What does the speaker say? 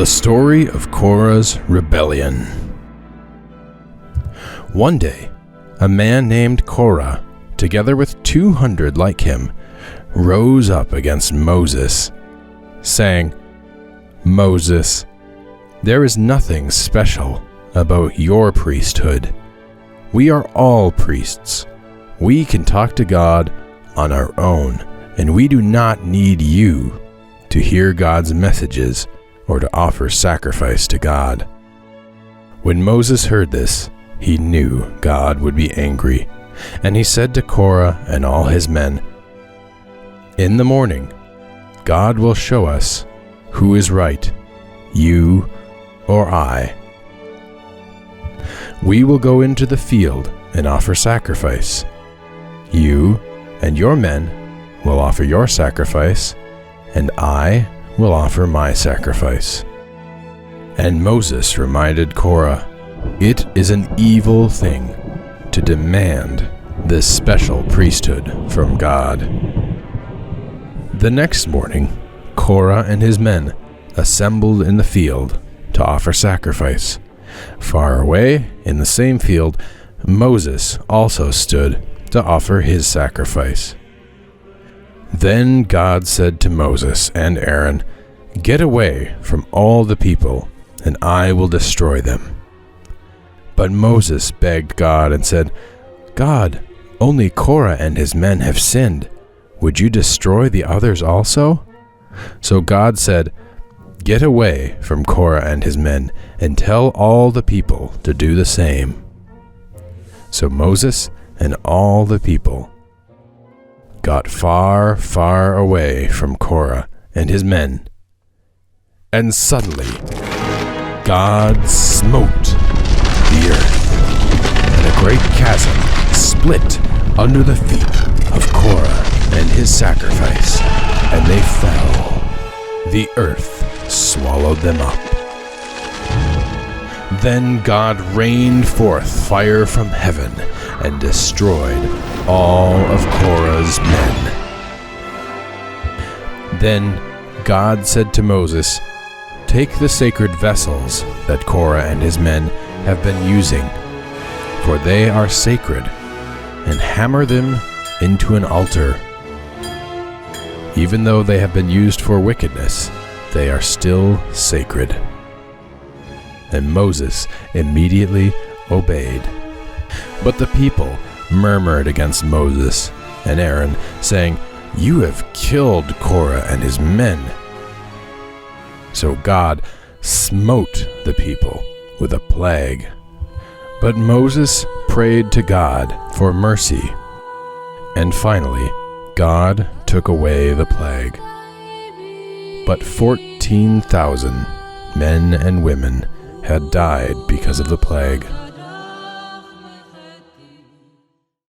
The story of Korah's rebellion. One day, a man named Korah, together with 200 like him, rose up against Moses, saying, "Moses, there is nothing special about your priesthood. We are all priests. We can talk to God on our own, and we do not need you to hear God's messages or to offer sacrifice to God." When Moses heard this, he knew God would be angry, and he said to Korah and all his men, "In the morning, God will show us who is right, you or I. We will go into the field and offer sacrifice. You and your men will offer your sacrifice, and I will offer my sacrifice." And Moses reminded Korah, "It is an evil thing to demand this special priesthood from God." The next morning, Korah and his men assembled in the field to offer sacrifice. Far away, in the same field, Moses also stood to offer his sacrifice. Then God said to Moses and Aaron, "Get away from all the people, and I will destroy them." But Moses begged God and said, "God, only Korah and his men have sinned. Would you destroy the others also?" So God said, "Get away from Korah and his men, and tell all the people to do the same." So Moses and all the people got far, far away from Korah and his men. And suddenly, God smote the earth, and a great chasm split under the feet of Korah and his sacrifice, and they fell. The earth swallowed them up. Then God rained forth fire from heaven and destroyed all of Korah's men. Then God said to Moses, "Take the sacred vessels that Korah and his men have been using, for they are sacred, and hammer them into an altar. Even though they have been used for wickedness, they are still sacred." And Moses immediately obeyed. But the people murmured against Moses and Aaron, saying, "You have killed Korah and his men." So God smote the people with a plague. But Moses prayed to God for mercy, and finally God took away the plague. But 14,000 men and women had died because of the plague.